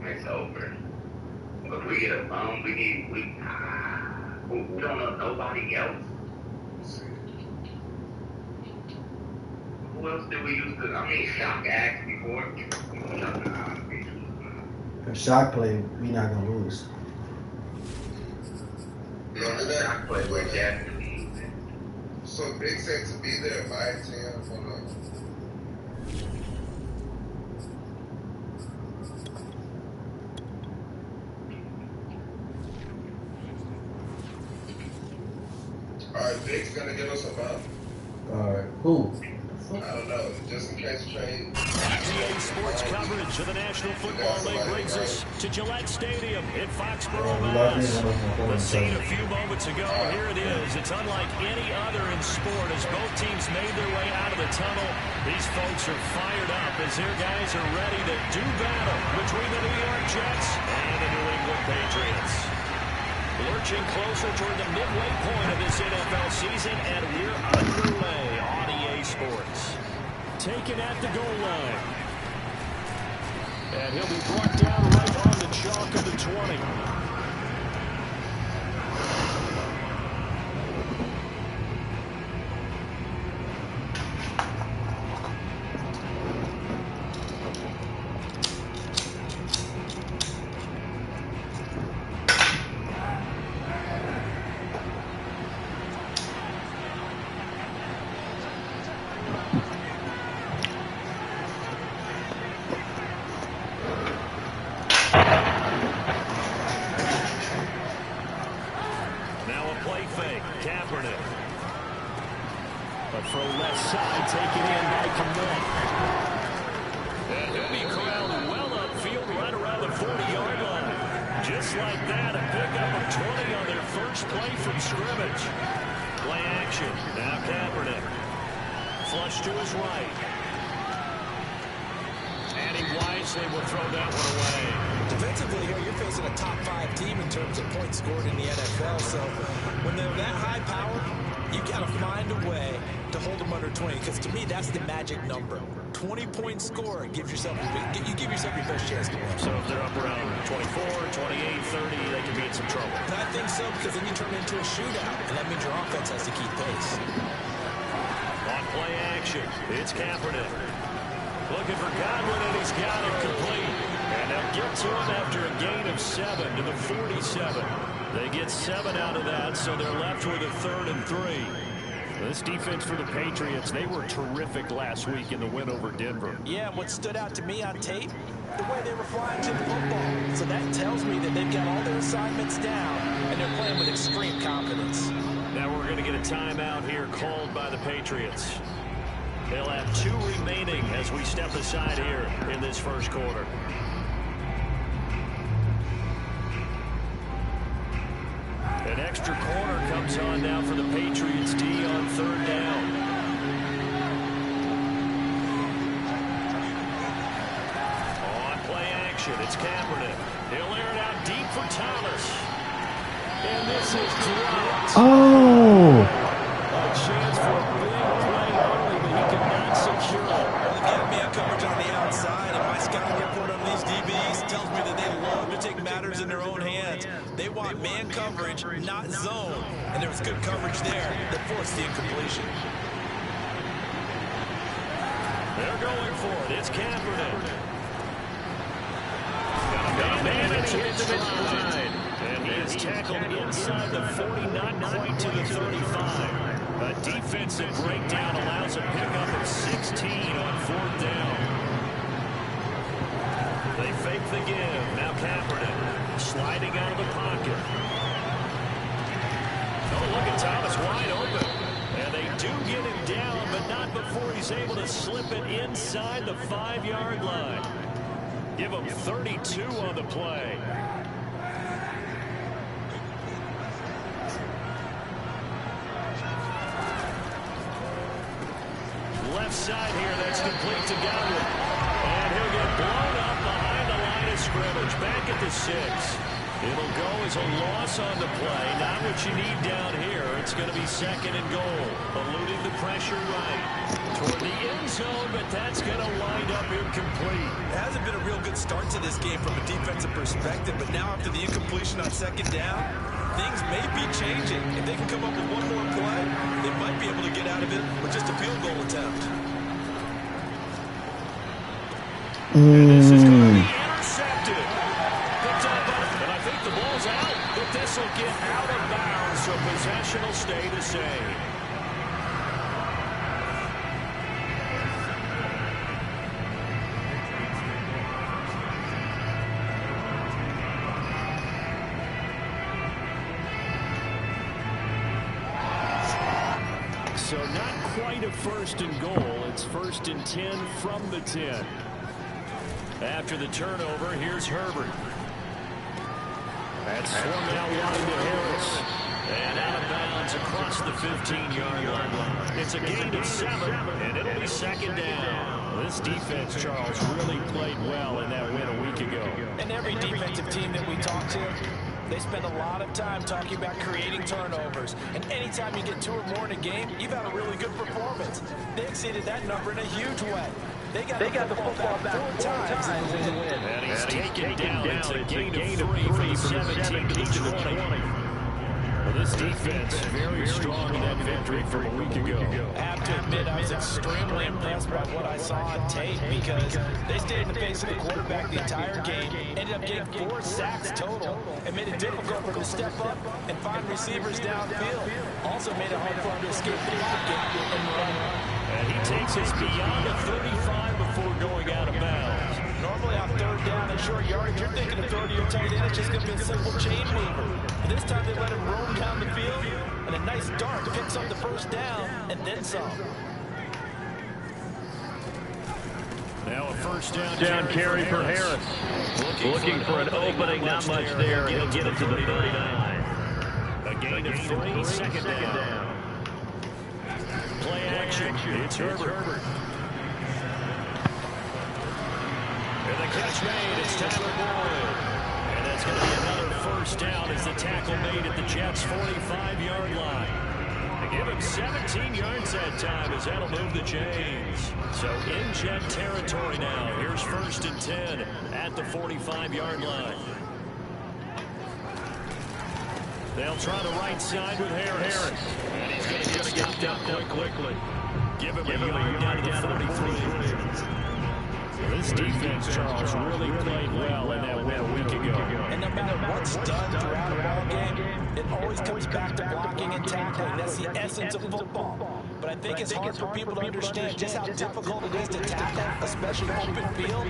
It's over. If we get a bum, we don't know nobody else. Who else did we use to? I mean, Shock asked before. If Shock play, we not gonna lose. Shock play with Jackson. So Big said to be there by 10 for the. Alright, Big's gonna give us a bump. Alright, who? I don't know, just in case trade. EA Sports coverage of the National Football League brings us to Gillette Stadium in Foxborough, Mass. The scene a few moments ago, here it is. It's unlike any other in sport as both teams made their way out of the tunnel. These folks are fired up as their guys are ready to do battle between the New York Jets and the New England Patriots. Lurching closer toward the midway point of this NFL season, and we're underway on EA Sports. Taken at the goal line. And he'll be brought down right on the chalk of the 20. Score, give yourself your best chance to win. So if they're up around 24, 28, 30, they could be in some trouble. I think so, because then you turn it into a shootout, and that means your offense has to keep pace. On play action, it's Kaepernick. Looking for Godwin, and he's got it complete. And they'll get to him after a gain of 7 to the 47. They get 7 out of that, so they're left with a 3rd and 3. This defense for the Patriots, they were terrific last week in the win over Denver. Yeah, what stood out to me on tape, the way they were flying to the football. So that tells me that they've got all their assignments down, and they're playing with extreme confidence. Now we're going to get a timeout here called by the Patriots. They'll have 2 remaining as we step aside here in this first quarter. An extra corner comes on now for the Patriots D on 3rd down. On play action, it's Kaepernick. He'll air it out deep for Thomas. And this is dropped. Oh! A chance for a big play early, but he could not secure it. Well, they've got man coverage on the outside, and my scouting report on these DBs tells me that they love to take matters in their own hands. They want man coverage, not zone. And there was good coverage there that forced the incompletion. They're going for it. It's Kaepernick. Got a man in stride. And he is tackled inside the 40, not quite to the 35. A defensive breakdown allows a pickup of 16 on 4th down. They fake the give. Now Kaepernick sliding out of the pocket. Oh, look at Thomas wide open. And they do get him down, but not before he's able to slip it inside the 5-yard line. Give him 32 on the play. Left side here, that's complete to Godwin. And he'll get blown up behind the line of scrimmage. Back at the 6. It'll go as a loss on the play. Not what you need down here. It's going to be 2nd and goal. Eluding the pressure right toward the end zone, but that's going to wind up incomplete. It hasn't been a real good start to this game from a defensive perspective, but now after the incompletion on 2nd down, things may be changing. If they can come up with one more play, they might be able to get out of it with just a field goal attempt. And this is going to be intercepted. Picked up, and I think the ball's out, but this will get out of bounds, so possession will stay the same. So not quite a 1st and goal. It's 1st and 10 from the 10. After the turnover, here's Herbert. That's swung out wide to Harris. And out of bounds across the 15-yard line. It's a gain of 7, and it'll be 2nd down. This defense, Charles, really played well in that win a week ago. And every defensive team that we talk to, they spend a lot of time talking about creating turnovers. And anytime you get 2 or more in a game, you've had a really good performance. They exceeded that number in a huge way. They got the football back 4 times in the win. And he's taken down. It's a gain of 3 from the 17 to the 20. Well, this defense very strong in that victory from a week ago. I have to admit, I was extremely impressed by what I saw on tape because they stayed in the face of the quarterback the entire game, ended up getting 4 sacks total, and made it difficult for him to step up and find receivers downfield. Also made it hard for him to escape the pocket and run. And he takes us beyond the 35 before going out of bounds. Normally on 3rd down and short yardage, you're thinking of throwing to your tight end. It's just going to be a simple chain mover. But this time they let him roam down the field, and a nice dart picks up the 1st down, and then some. Now a 1st down carry for Harris. Looking for an opening, not much there. He'll get it to the 39. A gain of 3, 2nd down. Play action. It's Herbert. And the catch made. It's Tyler Boyd. And that's going to be another 1st down as the tackle made at the Jets' 45-yard line. They give him 17 yards that time as that'll move the chains. So in Jet territory now. Here's 1st and 10 at the 45-yard line. They'll try the right side with Harris. And he's going to get stopped up quickly. Give him a yard down to the 43. This defense, Charles, really played well in that win a week ago. And no matter what's done throughout a ball game, it always comes back to blocking and tackling. That's the essence of football. But I think it's hard for people to understand just how difficult it is to tackle, especially open field.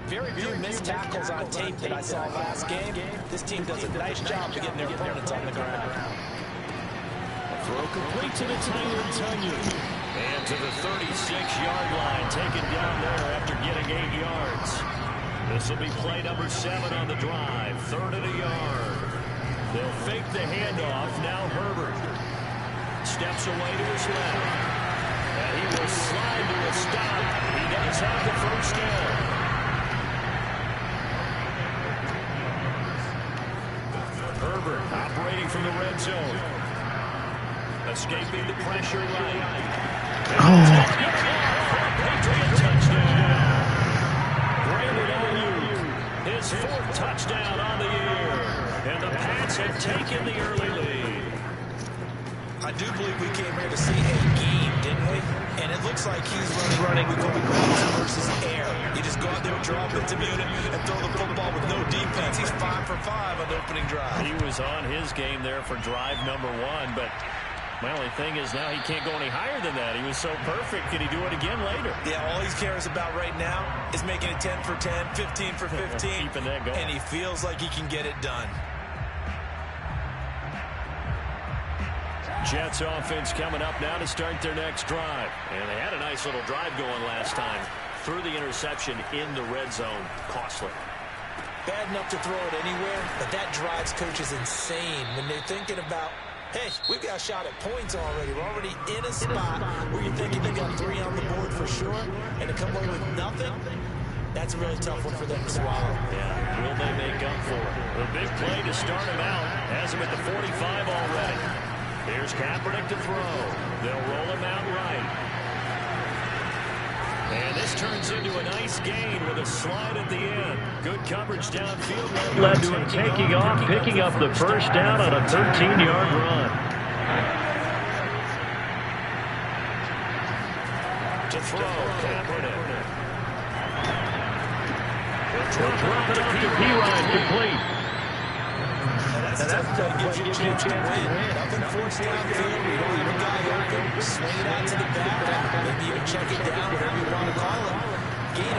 Very few missed tackles on tape that I saw last game. This team does a nice job of getting their opponents on the ground. Throw complete to the tight end, Tunyon. And to the 36-yard line, taken down there after getting 8 yards. This will be play number 7 on the drive, 3rd and a yard. They'll fake the handoff. Now Herbert steps away to his left. And he will slide to a stop. He does have the 1st down. Herbert operating from the red zone. Escaping the pressure right. Patriot touchdown. Brandon Ayuk, his 4th touchdown on the year. And the Pats have taken the early lead. I do believe we came here to see a game, didn't we? And it looks like he's running with ground versus air. You just go out there with your offensive unit and throw the football with no defense. He's 5 for 5 on the opening drive. He was on his game there for drive number 1, but my only thing is now he can't go any higher than that. He was so perfect. Can he do it again later? Yeah, all he cares about right now is making it 10 for 10, 15 for 15. Keeping that going. And he feels like he can get it done. Jets offense coming up now to start their next drive. And they had a nice little drive going last time. Threw the interception in the red zone. Costly. Bad enough to throw it anywhere, but that drives coaches insane when they're thinking about, hey, we've got a shot at points already. We're already in a spot where you're thinking you got 3 on the board for sure, and to come away with nothing, That's a really tough one for them to swallow. Yeah, will they make up for it? The big play to start him out has him at the 45 already. Here's Kaepernick to throw. They'll roll him out right. And this turns into a nice gain with a slide at the end. Good coverage downfield. Led to him taking off, picking up the first down on a 13-yard run. To throw, Kaepernick. He'll drop it up to P-Ryan, complete. That's going to give you a chance to win. Nothing forced downfield. We don't have a guy open. Swing it out to the back. Maybe even check it down, whatever you want to call it.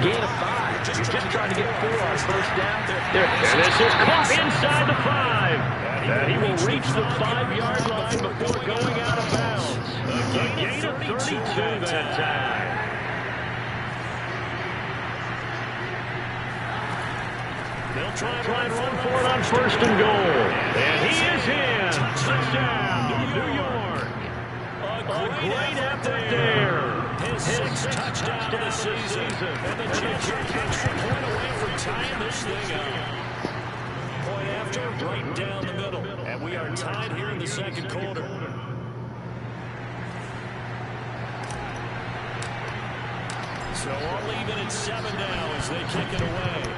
Gain of 5. You're just trying to get 4 on first down. And this is caught inside the 5. And he will reach the 5-yard line before going out of bounds. A gain of 32 that time. They'll try and run for it on first and goal. And he is in. Touchdown, New York. A great effort there. His 6th touchdown of the season. And the Jets are an extra point away from tying this thing up. Point after, right down the middle. And we are tied here in the second quarter. So I'll leave it at 7 now as they kick it away.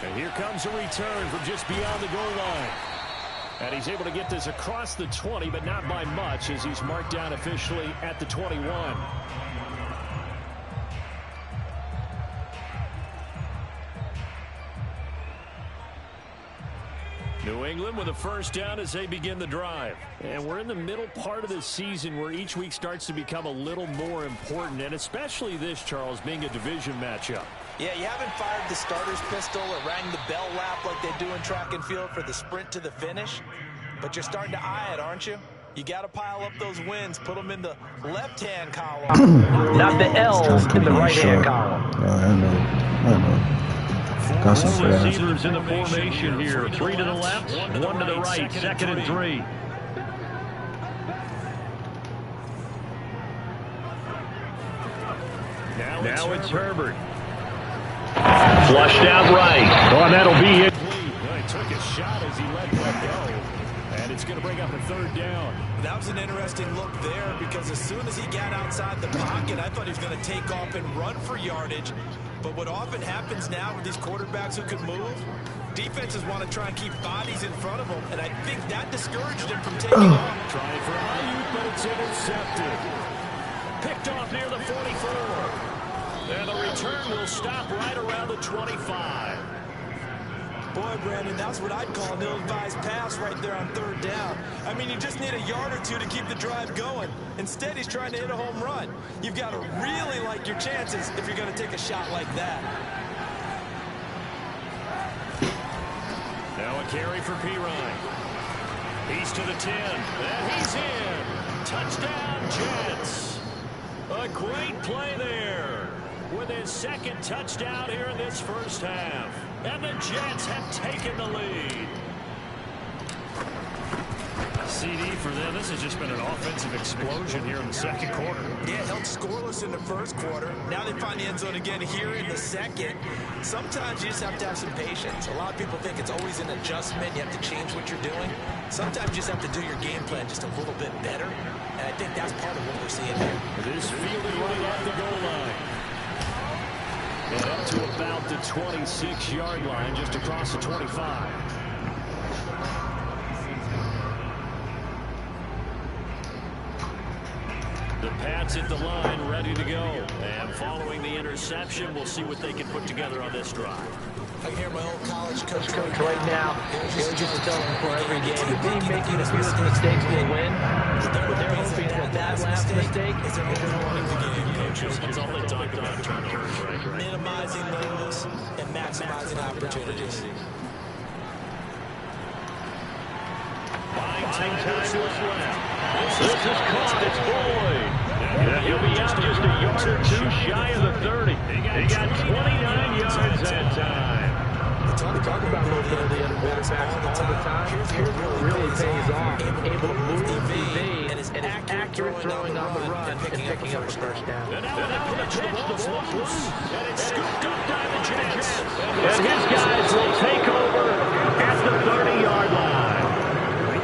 And here comes a return from just beyond the goal line. And he's able to get this across the 20, but not by much, as he's marked down officially at the 21. New England with a first down as they begin the drive. And we're in the middle part of the season where each week starts to become a little more important, and especially this, Charles, being a division matchup. Yeah, you haven't fired the starter's pistol or rang the bell lap like they do in track and field for the sprint to the finish, but you're starting to eye it, aren't you? You got to pile up those wins, put them in the left-hand column. Not the L in the right-hand column. I know. Got some Four receivers in the formation here. 3 to the left, 1 to the right. 2nd and 3. Now it's Herbert. Flushed out right. Oh, that'll be it. He took a shot as he let that go. And it's going to bring up a 3rd down. That was an interesting look there because as soon as he got outside the pocket, I thought he was going to take off and run for yardage. But what often happens now with these quarterbacks who can move, defenses want to try and keep bodies in front of them, and I think that discouraged him from taking off. Trying for Ayuk, but it's intercepted. Picked off near the 44. And the return will stop right around the 25. Boy, Brandon, that's what I'd call an ill-advised pass right there on 3rd down. I mean, you just need a yard or 2 to keep the drive going. Instead, he's trying to hit a home run. You've got to really like your chances if you're going to take a shot like that. Now a carry for P-Ryan. He's to the 10. And he's in. Touchdown, Jets. A great play there with his 2nd touchdown here in this first half. And the Jets have taken the lead. CD for them. This has just been an offensive explosion here in the second quarter. Yeah, held scoreless in the first quarter. Now they find the end zone again here in the second. Sometimes you just have to have some patience. A lot of people think it's always an adjustment. You have to change what you're doing. Sometimes you just have to do your game plan just a little bit better. And I think that's part of what we're seeing here. It is fielded right at the goal line. And up to about the 26-yard line, just across the 25. The Pats at the line, ready to go. And following the interception, we'll see what they can put together on this drive. I can hear my old college coach right now. He'll just tell them for every game. The team making the fewest mistakes will win. But they're hoping that last mistake is going to win the game. Coaches, that's all they talk about, turnovers, right? Minimizing those and maximizing opportunities. Buying time to left. This is caught. It's Boyd. Yeah, he'll be out just a yard or 2 shy of the 30. He got 29 yards that time. Talk about mobility and quarterbacks all the time. Here's what really pays off. Able to move, evade, and his accurate throwing on the run and picking up a first down. And it's scooped up by the Jets. And his guys will take over at the 30-yard line.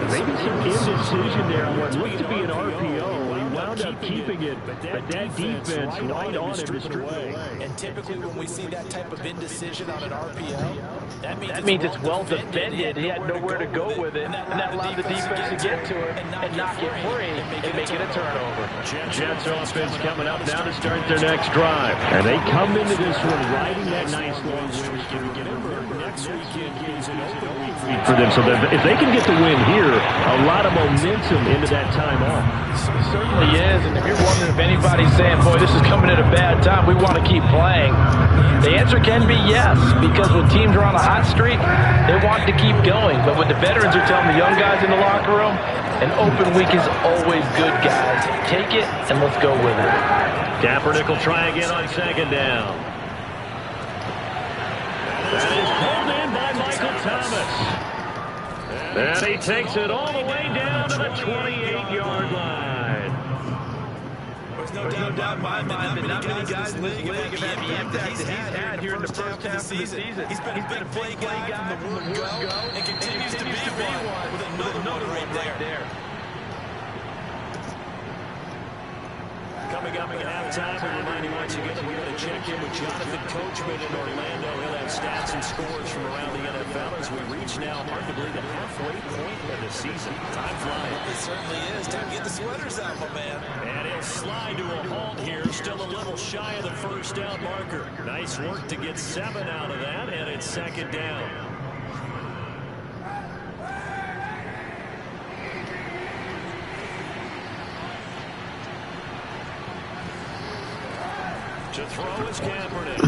Maybe some indecision there on what looked to be an RPO. He wound up keeping it, but that defense right on him to strip away. And typically when we see that type of indecision on an RPO, that means it's well defended. He had nowhere to go with it, and that allowed the defense to get to it and not get free and make it a turnover. Jets offense coming up now to start their next drive. And they come into this one riding that nice long win streak. Next weekend is an open week for them. So if they can get the win here, a lot of momentum into that time off. It certainly is. And if you're wondering if anybody's saying, boy, this is coming at a bad time, we want to keep playing, the answer can be yes, because when teams are on a hot streak, they want to keep going. But when the veterans are telling the young guys in the locker room, an open week is always good, guys. Take it and let's go with it. Kaepernick will try again on second down. That is pulled in by Michael Thomas. And he takes it all the way down to the 28-yard line. There's no doubt in my mind that not many guys in the league have had the impact he's had here in the first half of the season. He's been a big play guy from the word go and continues to be one with another one right there. Coming up at halftime, we remind you once again that we're going to check in with Jonathan Coachman in Orlando. He'll have stats and scores from around the NFL as we reach now, arguably, the halfway point of the season. Time flying. It certainly is. Time to get the sweaters out, my man. And he'll slide to a halt here, still a little shy of the first down marker. Nice work to get 7 out of that, and it's second down. To throw is Kaepernick.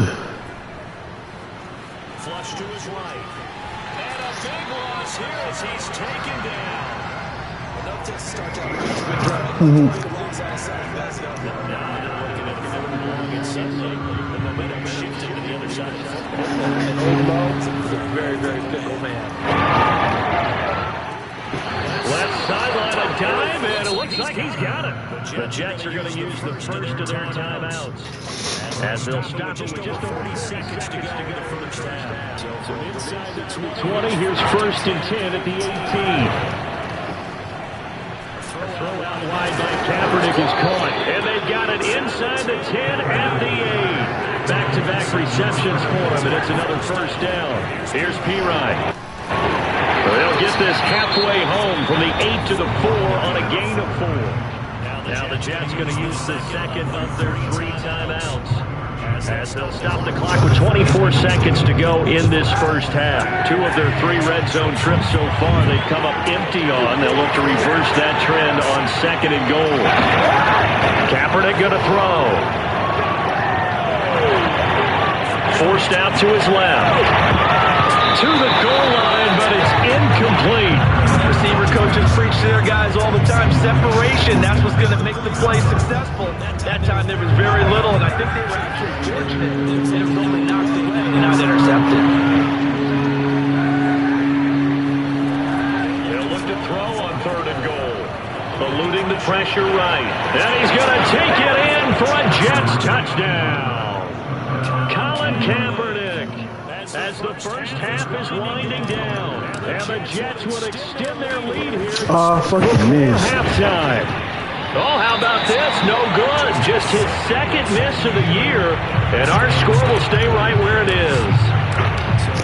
Flush to his right. And a big loss here as he's taken down. Enough to start that drive. Now they're looking at 3rd and long and Sunday. The momentum shifted to the other side of the football. And Old Mo is a very, very fickle man. Left sideline a dime, and it looks like he's got it. The Jets are going to use the first of their timeouts, as they'll stop it with just 40 seconds to go in the first half. So inside the 20, here's 1st and 10 at the 18. Throw out wide by Kaepernick is caught, and they've got it inside the 10 at the 8. Back-to-back receptions for him, and it's another first down. Here's P-Ride. They'll get this halfway home from the 8 to the 4 on a gain of 4. Now the Jets going to use the second of their 3 timeouts, as they'll stop the clock with 24 seconds to go in this first half. 2 of their 3 red zone trips so far they've come up empty on. They'll look to reverse that trend on 2nd and goal. Kaepernick going to throw. Forced out to his left. To the goal line, but it's incomplete. Receiver coaches preach to their guys all the time. Separation, that's what's going to make the play successful. That time there was very little, and I think they were actually fortunate. It was only knocked away and not intercepted. They'll look to throw on 3rd and goal. Eluding the pressure right. And he's going to take it in for a Jets touchdown. Colin Kaepernick. As the first half is winding down, and the Jets will extend their lead here halftime. Oh, how about this? No good. Just his 2nd miss of the year, and our score will stay right where it is.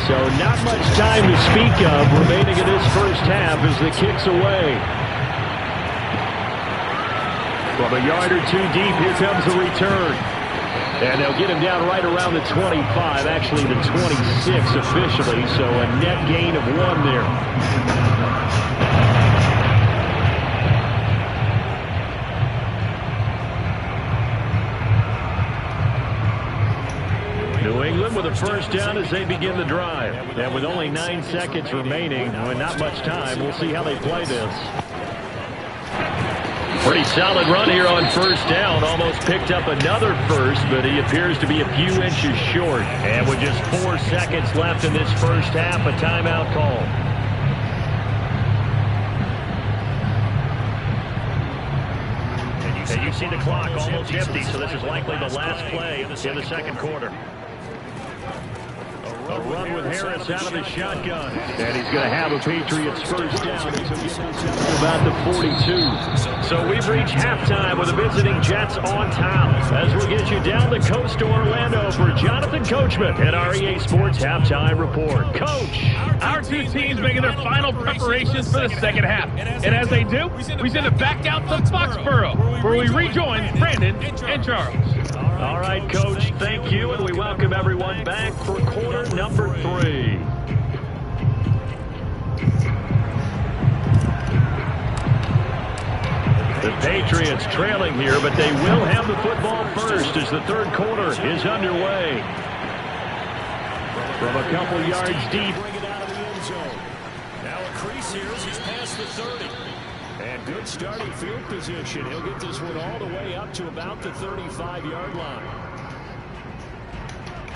So not much time to speak of remaining in this first half as the kick's away. From a yard or 2 deep, here comes the return. And they'll get him down right around the 25, actually the 26 officially, so a net gain of 1 there. New England with a first down as they begin the drive. And with only 9 seconds remaining, with not much time, we'll see how they play this. Pretty solid run here on first down. Almost picked up another first, but he appears to be a few inches short. And with just 4 seconds left in this first half, a timeout call. see the clock almost empty, so this is likely the last play in the second quarter. A run with Harris out of the shotgun. And he's going to have a Patriots first down. About the 42. So we've reached halftime with the visiting Jets on top. As we'll get you down the coast to Orlando for Jonathan Coachman at our EA Sports Halftime Report. Coach. Our two teams making their final preparations for the second half. And as they do, we send it back out to Foxborough, where we rejoin Brandon and Charles. All right, Coach, thank you, and we welcome everyone back for quarter number 3. The Patriots trailing here, but they will have the football first as the third quarter is underway. From a couple yards deep. Bring it out of the end zone. Now a crease here as he's past the 30. And good starting field position. He'll get this one all the way up to about the 35-yard line.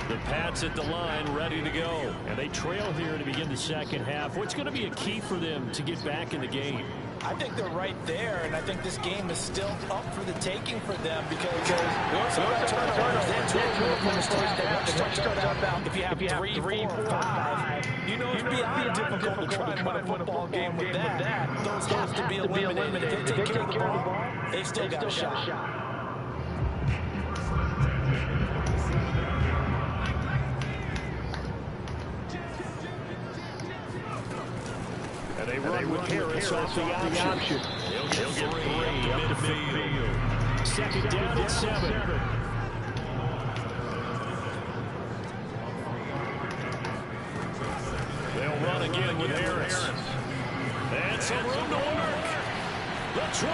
The Pats at the line, ready to go. And they trail here to begin the second half. What's going to be a key for them to get back in the game? I think they're right there, and I think this game is still up for the taking for them because we also got turnovers. They had 2 of them first down. The touchdown about if you have 3, 4, 5. You know it's beyond difficult to try and win a football game with that. Those have to be eliminated. If they take care of the ball, they've still got a shot. And they run with Harris off the option. He'll get 3 up to midfield. Second down at 7. They'll run again with Harris. And some room to work. The 20.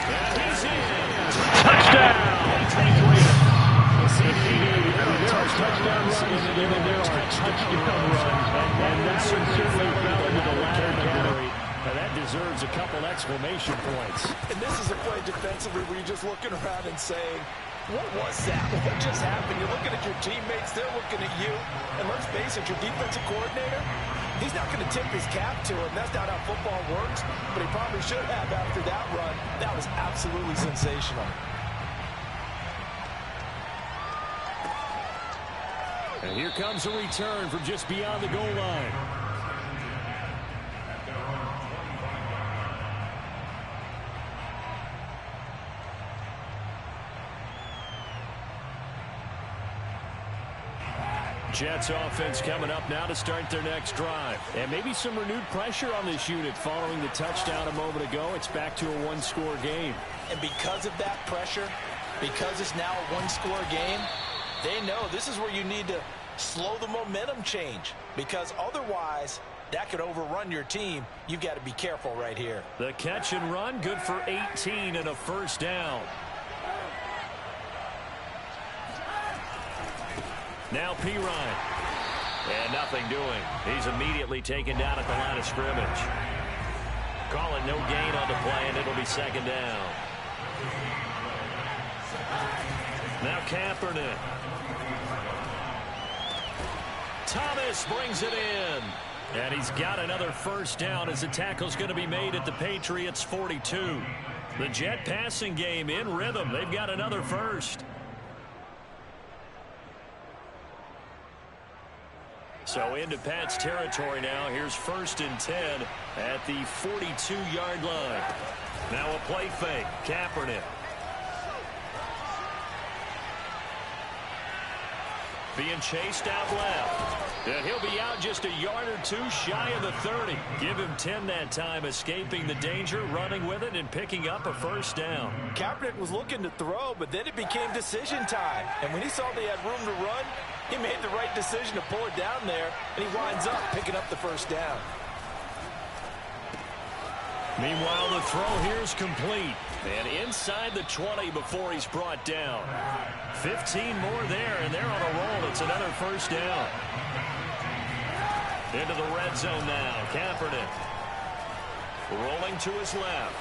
And he's in. Touchdown! There are touchdown runs, and then there are touchdown runs. And that one certainly fell into the latter category. Now that deserves a couple exclamation points. And this is a play defensively where you're just looking around and saying, what was that? What just happened? You're looking at your teammates, they're looking at you. And let's face it, your defensive coordinator, he's not going to tip his cap to him. That's not how football works. But he probably should have after that run. That was absolutely sensational. And here comes a return from just beyond the goal line. Jets offense coming up now to start their next drive. And maybe some renewed pressure on this unit following the touchdown a moment ago. It's back to a one-score game. And because of that pressure, because it's now a one-score game, they know this is where you need to slow the momentum change. Because otherwise, that could overrun your team. You've got to be careful right here. The catch and run, good for 18 and a first down. Now Pirine. And nothing doing. He's immediately taken down at the line of scrimmage. Call it no gain on the play, and it'll be second down. Now Kaepernick. Thomas brings it in. And he's got another first down as the tackle's going to be made at the Patriots' 42. The Jet passing game in rhythm. They've got another first. So into Pat's territory now. Here's 1st and 10 at the 42-yard line. Now a play fake. Kaepernick. Being chased out left. And he'll be out just a yard or 2 shy of the 30. Give him 10 that time, escaping the danger, running with it, and picking up a first down. Kaepernick was looking to throw, but then it became decision time. And when he saw they had room to run, he made the right decision to pull it down there, and he winds up picking up the first down. Meanwhile, the throw here is complete. And inside the 20 before he's brought down. 15 more there, and they're on a roll. It's another first down. Into the red zone now. Kaepernick rolling to his left.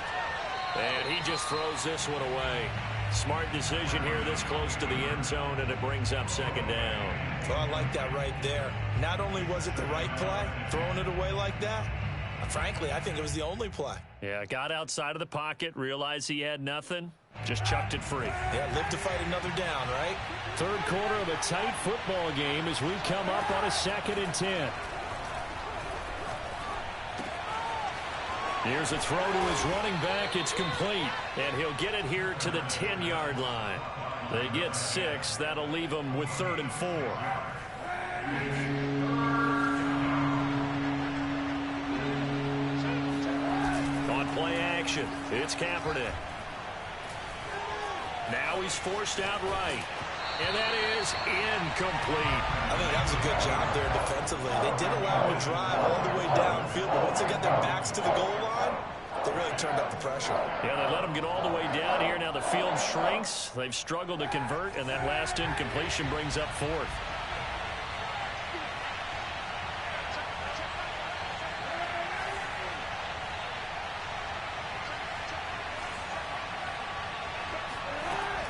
And he just throws this one away. Smart decision here this close to the end zone, and it brings up second down. Well, I like that right there. Not only was it the right play, throwing it away like that, Frankly, I think it was the only play. Yeah, got outside of the pocket, realized he had nothing, just chucked it free. Yeah, live to fight another down, right? Third quarter of a tight football game as we come up on a 2nd and 10. Here's a throw to his running back. It's complete, and he'll get it here to the 10-yard line. They get 6. That'll leave them with 3rd and 4. On play action, it's Kaepernick. Now he's forced out right. And that is incomplete. I think that was a good job there defensively. They did allow him to drive all the way downfield, but once they got their backs to the goal line, they really turned up the pressure. Yeah, they let him get all the way down here. Now the field shrinks. They've struggled to convert, and that last incompletion brings up 4th.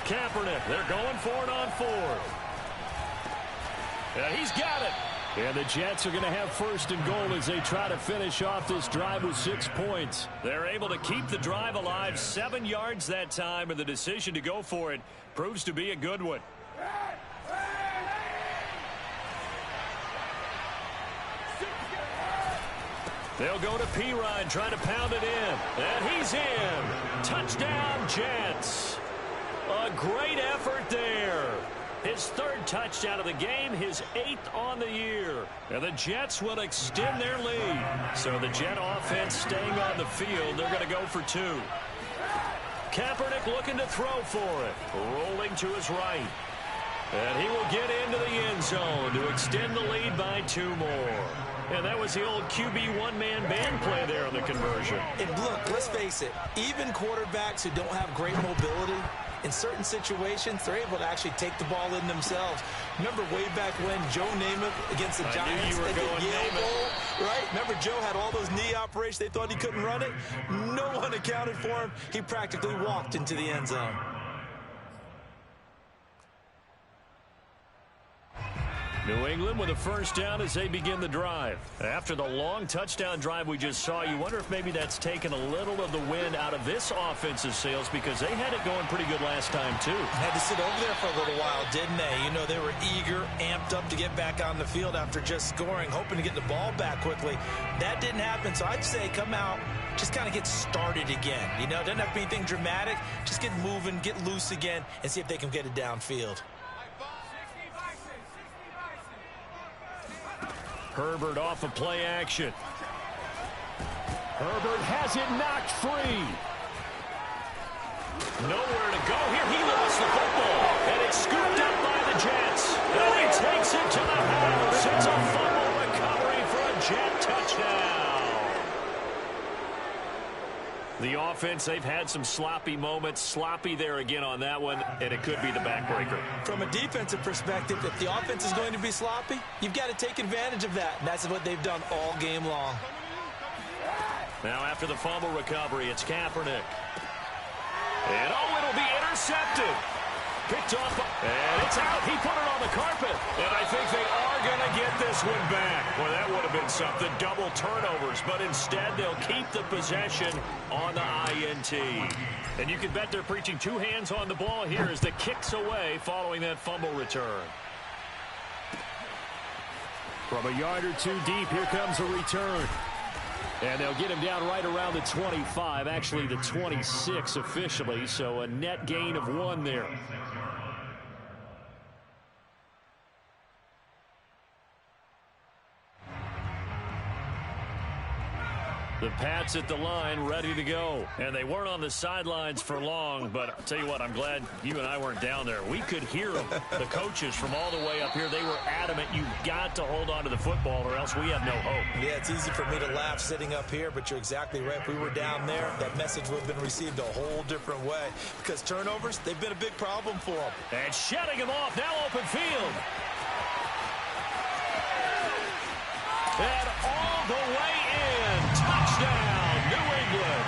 Kaepernick, they're going for it on 4th. Yeah, he's got it. And the Jets are going to have 1st and goal as they try to finish off this drive with 6 points. They're able to keep the drive alive, 7 yards that time, and the decision to go for it proves to be a good one. They'll go to Pirine, trying to pound it in. And he's in. Touchdown, Jets. A great effort there. His 3rd touchdown of the game, his 8th on the year. And the Jets will extend their lead. So the Jet offense staying on the field. They're going to go for 2. Kaepernick looking to throw for it. Rolling to his right. And he will get into the end zone to extend the lead by 2 more. And that was the old QB one-man band play there on the conversion. And look, let's face it, even quarterbacks who don't have great mobility, in certain situations, they're able to actually take the ball in themselves. Remember way back when Joe Namath against the Giants at the Yale Bowl, right? Remember Joe had all those knee operations. They thought he couldn't run it. No one accounted for him. He practically walked into the end zone. New England with a 1st down as they begin the drive. After the long touchdown drive we just saw, you wonder if maybe that's taken a little of the wind out of this offensive sails because they had it going pretty good last time too. Had to sit over there for a little while, didn't they? You know, they were eager, amped up to get back on the field after just scoring, hoping to get the ball back quickly. That didn't happen, so I'd say come out, just kind of get started again. You know, doesn't have to be anything dramatic. Just get moving, get loose again, and see if they can get it downfield. Herbert off of play action. Herbert has it knocked free. Nowhere to go here. He lost the football, and it's scooped up by the Jets. And he takes it to the house. It's a fumble recovery for a Jet touchdown. The offense, they've had some sloppy moments. Sloppy there again on that one, and it could be the backbreaker. From a defensive perspective, if the offense is going to be sloppy, you've got to take advantage of that. And that's what they've done all game long. Now after the fumble recovery, it's Kaepernick. And it'll be intercepted. Picked off, and it's out. He put it on the carpet. And I think they are going to get this one back. Well, that would have been something. Double turnovers. But instead, they'll keep the possession on the INT. And you can bet they're preaching 2 hands on the ball here as the kick's away following that fumble return. From a yard or 2 deep, here comes a return. And they'll get him down right around the 25, actually the 26 officially, so a net gain of 1 there. The Pats at the line, ready to go. And they weren't on the sidelines for long, but I'll tell you what, I'm glad you and I weren't down there. We could hear them, the coaches from all the way up here. They were adamant, you've got to hold on to the football or else we have no hope. Yeah, it's easy for me to laugh sitting up here, but you're exactly right. If we were down there, that message would have been received a whole different way. Because turnovers, they've been a big problem for them. And shutting him off, now open field. And all the way in. Touchdown, New England.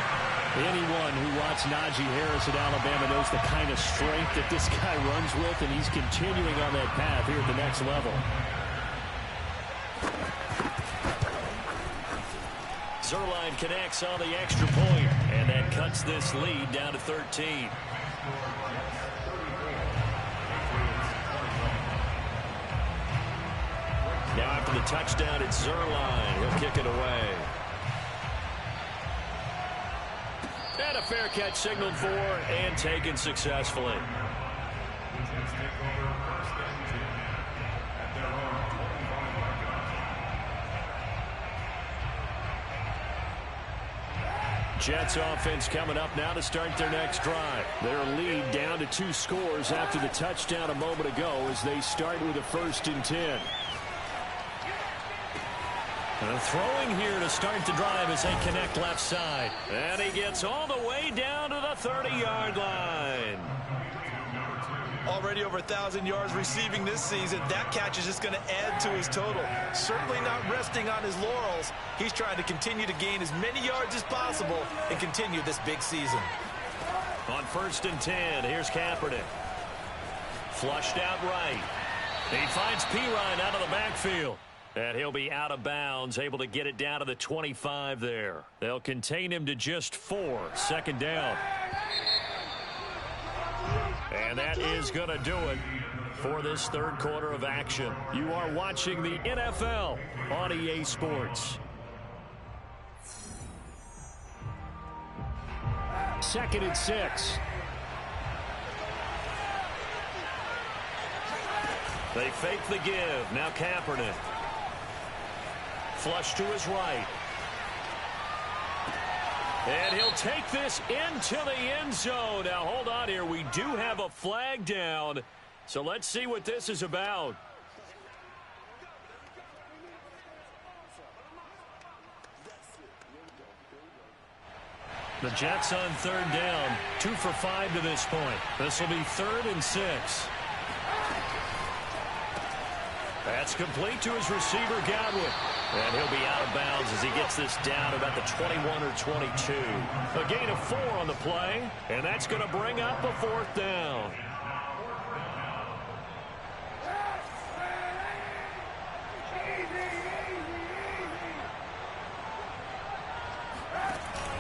Anyone who watched Najee Harris at Alabama knows the kind of strength that this guy runs with, and he's continuing on that path here at the next level. Zerline connects on the extra point, and that cuts this lead down to 13. Now after the touchdown, it's Zerline. He'll kick it away. And a fair catch signaled for and taken successfully. Jets offense coming up now to start their next drive. Their lead down to 2 scores after the touchdown a moment ago as they start with a 1st and 10. And throwing here to start the drive as they connect left side. And he gets all the way down to the 30-yard line. Already over 1,000 yards receiving this season. That catch is just going to add to his total. Certainly not resting on his laurels. He's trying to continue to gain as many yards as possible and continue this big season. On 1st and 10, here's Kaepernick. Flushed out right. He finds Pirine out of the backfield. And he'll be out of bounds, able to get it down to the 25 there. They'll contain him to just 4, 2nd down. And that is going to do it for this 3rd quarter of action. You are watching the NFL on EA Sports. 2nd and 6. They fake the give. Now Kaepernick. Flush to his right. And he'll take this into the end zone. Now, hold on here. We do have a flag down. So let's see what this is about. The Jets on 3rd down. 2 for 5 to this point. This will be 3rd and 6. That's complete to his receiver, Godwin. And he'll be out of bounds as he gets this down about the 21 or 22. A gain of 4 on the play, and that's going to bring up a 4th down.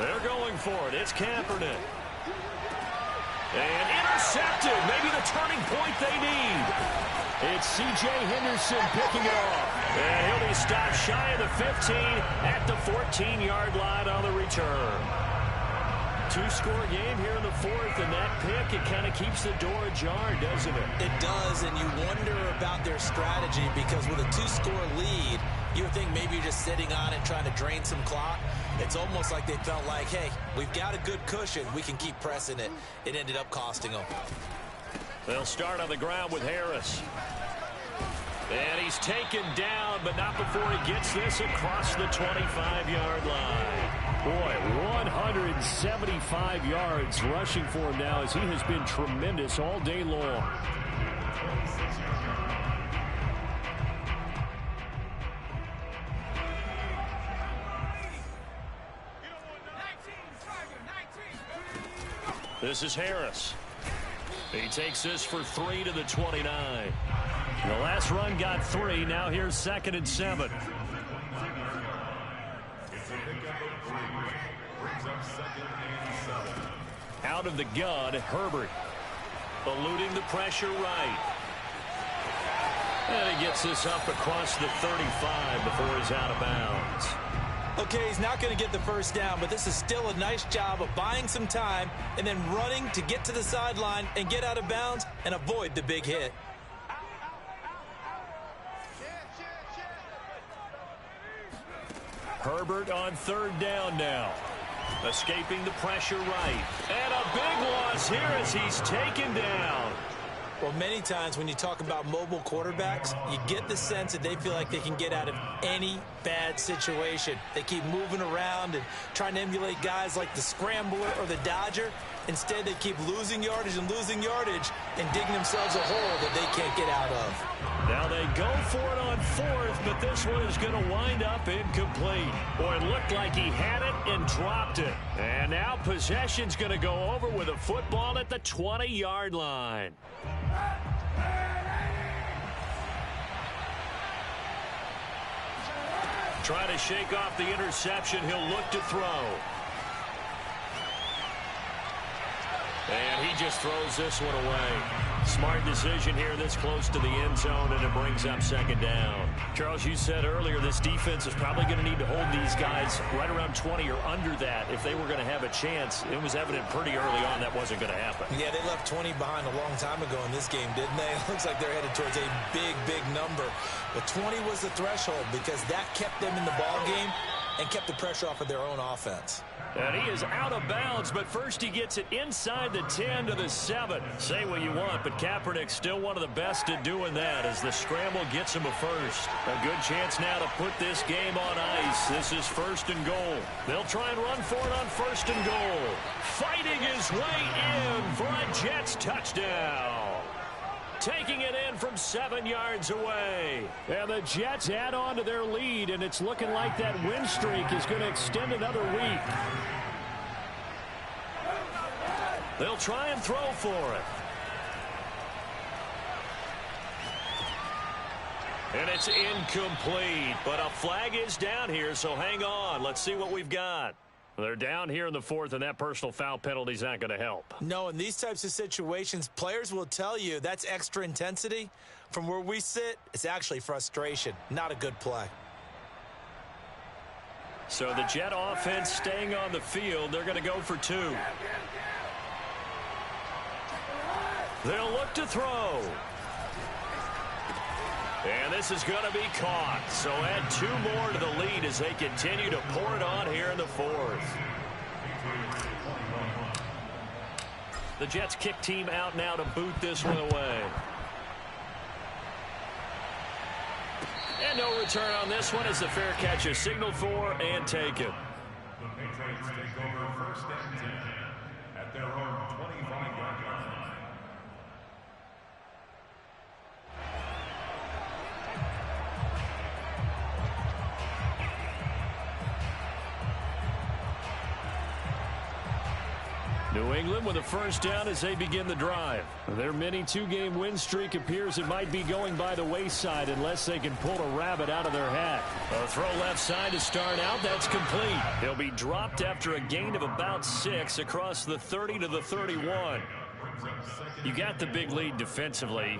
They're going for it. It's Kaepernick. And intercepted. Maybe the turning point they need. It's C.J. Henderson picking it off. And he'll be stopped shy of the 15 at the 14-yard line on the return. 2-score game here in the 4th, and that pick, it kind of keeps the door ajar, doesn't it? It does, and you wonder about their strategy because with a 2-score lead, you would think maybe you're just sitting on it trying to drain some clock. It's almost like they felt like, hey, we've got a good cushion. We can keep pressing it. It ended up costing them. They'll start on the ground with Harris. And he's taken down, but not before he gets this across the 25-yard line. Boy, 175 yards rushing for him now as he has been tremendous all day long. This is Harris. He takes this for 3 to the 29. The last run got 3. Now here's 2nd and 7. Out of the gun, Herbert. Eluding the pressure right. And he gets this up across the 35 before he's out of bounds. Okay, he's not going to get the 1st down, but this is still a nice job of buying some time and then running to get to the sideline and get out of bounds and avoid the big hit. Herbert on 3rd down now. Escaping the pressure right. And a big loss here as he's taken down. Well, many times when you talk about mobile quarterbacks, you get the sense that they feel like they can get out of any bad situation. They keep moving around and trying to emulate guys like the Scrambler or the Dodger. Instead, they keep losing yardage and digging themselves a hole that they can't get out of. Now they go for it on 4th, but this one is going to wind up incomplete. Boy, it looked like he had it and dropped it. And now possession's going to go over with a football at the 20-yard line. Trying to shake off the interception. He'll look to throw. And he just throws this one away. Smart decision here this close to the end zone, and it brings up second down. Charles, you said earlier this defense is probably going to need to hold these guys right around 20 or under that if they were going to have a chance. It was evident pretty early on that wasn't going to happen. Yeah, they left 20 behind a long time ago in this game, didn't they? It looks like they're headed towards a big, big number. But 20 was the threshold because that kept them in the ball game and kept the pressure off of their own offense. And he is out of bounds, but first he gets it inside the 10 to the 7. Say what you want, but Kaepernick's still one of the best at doing that as the scramble gets him a first. A good chance now to put this game on ice. This is first and goal. They'll try and run for it on first and goal. Fighting his way in for a Jets touchdown. Taking it in from 7 yards away. And the Jets add on to their lead, and it's looking like that win streak is going to extend another week. They'll try and throw for it. And it's incomplete, but a flag is down here, so hang on. Let's see what we've got. They're down here in the fourth, and that personal foul penalty is not going to help. No, in these types of situations, players will tell you that's extra intensity. From where we sit, it's actually frustration, not a good play. So the Jet offense staying on the field. They're going to go for 2. They'll look to throw. And this is going to be caught. So add 2 more to the lead as they continue to pour it on here in the fourth. The Jets kick team out now to boot this one away. And no return on this one as the fair catch is signaled for and taken. The Patriots take over first and 10 at their own 25-yard line. New England with a first down as they begin the drive. Their mini 2-game win streak appears it might be going by the wayside unless they can pull a rabbit out of their hat. A throw left side to start out. That's complete. He'll be dropped after a gain of about 6 across the 30 to the 31. You got the big lead defensively.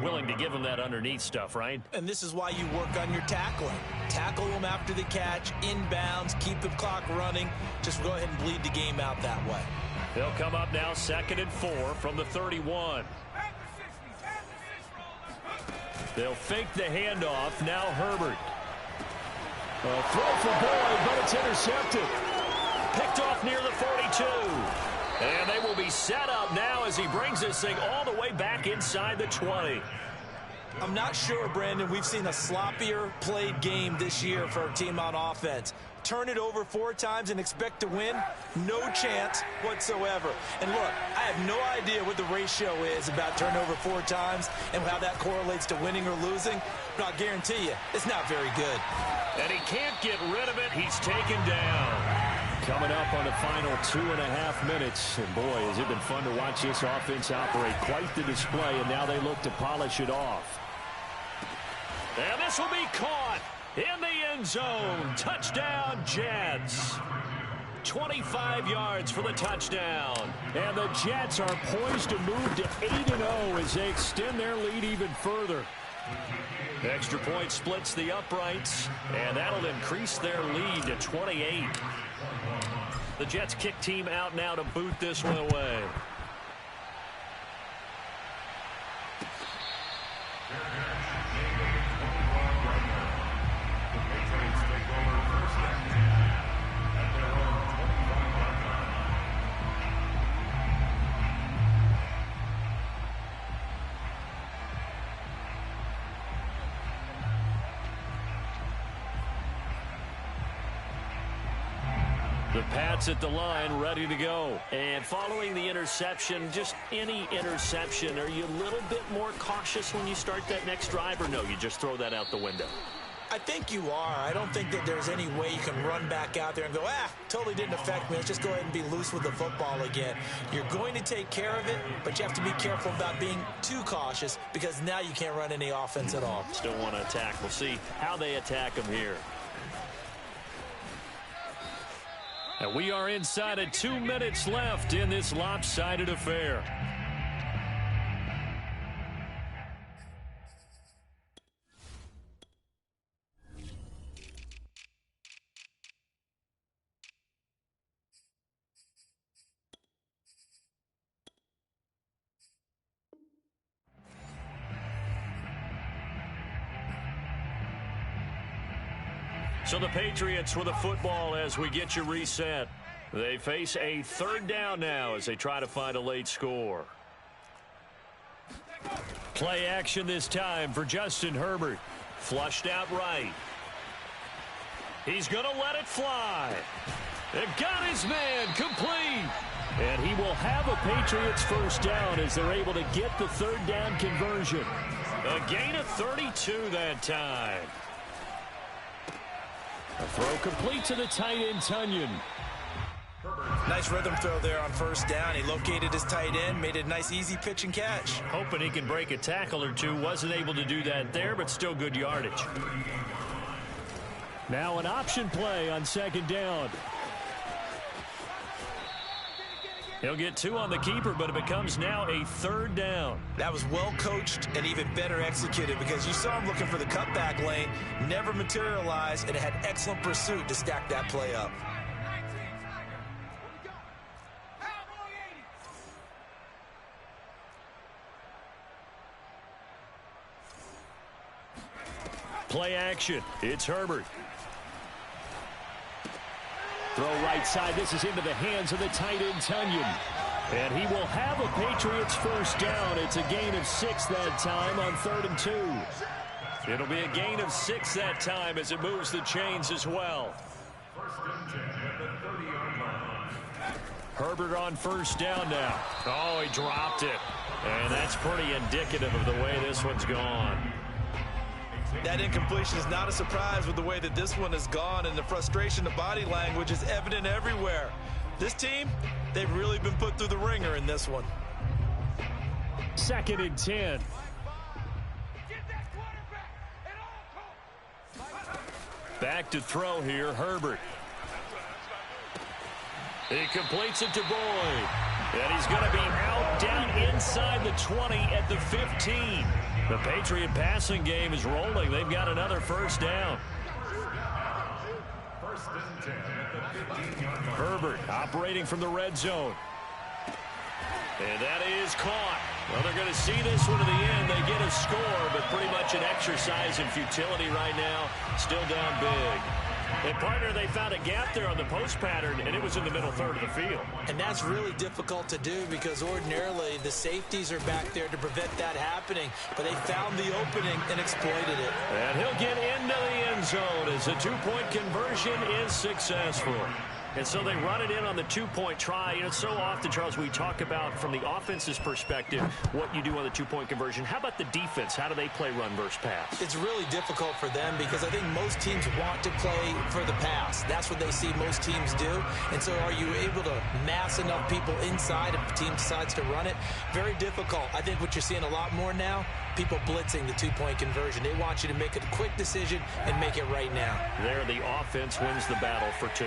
Willing to give them that underneath stuff, right? And this is why you work on your tackling. Tackle them after the catch, inbounds, keep the clock running. Just go ahead and bleed the game out that way. They'll come up now 2nd and 4 from the 31. They'll fake the handoff. Now Herbert. A throw for Boyd, but it's intercepted. Picked off near the 42. And they will be set up now as he brings this thing all the way back inside the 20. I'm not sure, Brandon, we've seen a sloppier played game this year for our team on offense. Turn it over 4 times and expect to win? No chance whatsoever. And look, I have no idea what the ratio is about turnover 4 times and how that correlates to winning or losing, but I'll guarantee you, it's not very good. And he can't get rid of it. He's taken down. Coming up on the final 2.5 minutes. And boy, has it been fun to watch this offense operate. Quite the display, and now they look to polish it off. And this will be caught in the end zone. Touchdown, Jets. 25 yards for the touchdown. And the Jets are poised to move to 8-0 as they extend their lead even further. Extra point splits the uprights, and that'll increase their lead to 28. The Jets kick team out now to boot this one away. The Pats at the line, ready to go. And following the interception, just any interception, are you a little bit more cautious when you start that next drive, or no, you just throw that out the window? I think you are. I don't think that there's any way you can run back out there and go, totally didn't affect me. Let's just go ahead and be loose with the football again. You're going to take care of it, but you have to be careful about being too cautious because now you can't run any offense at all. Still want to attack. We'll see how they attack them here. And we are inside of 2 minutes left in this lopsided affair. So the Patriots with the football as we get you reset. They face a third down now as they try to find a late score. Play action this time for Justin Herbert. Flushed out right. He's going to let it fly. It got his man complete. And he will have a Patriots first down as they're able to get the third down conversion. A gain of 32 that time. A throw complete to the tight end, Tunyon. Nice rhythm throw there on first down. He located his tight end, made a nice easy pitch and catch. Hoping he can break a tackle or two. Wasn't able to do that there, but still good yardage. Now an option play on second down. He'll get 2 on the keeper, but it becomes now a third down. That was well coached and even better executed because you saw him looking for the cutback lane, never materialized, and it had excellent pursuit to stack that play up. Play action. It's Herbert. Throw right side. This is into the hands of the tight end, Tunyon. And he will have a Patriots first down. It's a gain of 6 that time on 3rd and 2. It'll be a gain of 6 that time as it moves the chains as well. Herbert on first down now. Oh, he dropped it. And that's pretty indicative of the way this one's gone. That incompletion is not a surprise with the way that this one has gone, and the frustration of body language is evident everywhere. This team, they've really been put through the ringer in this one. 2nd and 10. Back to throw here, Herbert. He completes it to Boyd. And he's going to be out down inside the 20 at the 15. The Patriot passing game is rolling. They've got another first down. Herbert operating from the red zone. And that is caught. Well, they're going to see this one to the end. They get a score, but pretty much an exercise in futility right now. Still down big. And, partner, they found a gap there on the post pattern, and it was in the middle third of the field. And that's really difficult to do because ordinarily the safeties are back there to prevent that happening. But they found the opening and exploited it. And he'll get into the end zone as the two-point conversion is successful. And so they run it in on the two-point try. You know, so often, Charles, we talk about from the offense's perspective what you do on the two-point conversion. How about the defense? How do they play run versus pass? It's really difficult for them because I think most teams want to play for the pass. That's what they see most teams do. And so are you able to mass enough people inside if the team decides to run it? Very difficult. I think what you're seeing a lot more now, people blitzing the two-point conversion. They want you to make a quick decision and make it right now. There, the offense wins the battle for 2.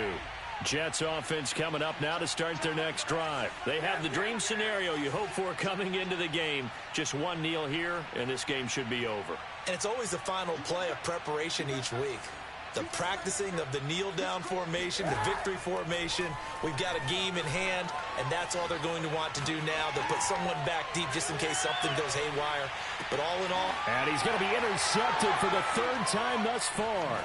Jets offense coming up now to start their next drive. They have the dream scenario you hope for coming into the game. Just one kneel here, and this game should be over. And it's always the final play of preparation each week. The practicing of the kneel-down formation, the victory formation. We've got a game in hand, and that's all they're going to want to do now. They'll put someone back deep just in case something goes haywire. But all in all... And he's going to be intercepted for the 3rd time thus far.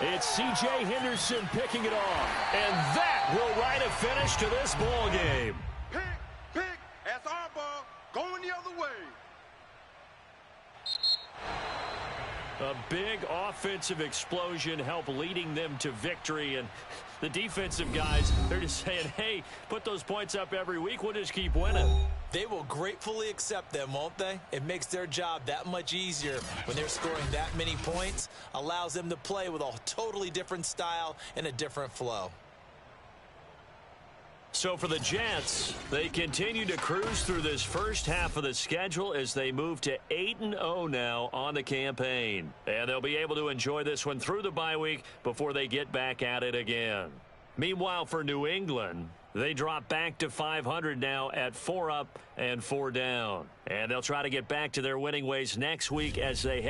It's C.J. Henderson picking it off. And that will write a finish to this ball game. Pick, that's our ball, going the other way. A big offensive explosion helped leading them to victory. And the defensive guys, they're just saying, hey, put those points up every week. We'll just keep winning. They will gratefully accept them, won't they? It makes their job that much easier when they're scoring that many points. Allows them to play with a totally different style and a different flow. So for the Jets, they continue to cruise through this first half of the schedule as they move to 8-0 now on the campaign. And they'll be able to enjoy this one through the bye week before they get back at it again. Meanwhile, for New England, they drop back to 500 now at 4 up and 4 down. And they'll try to get back to their winning ways next week as they head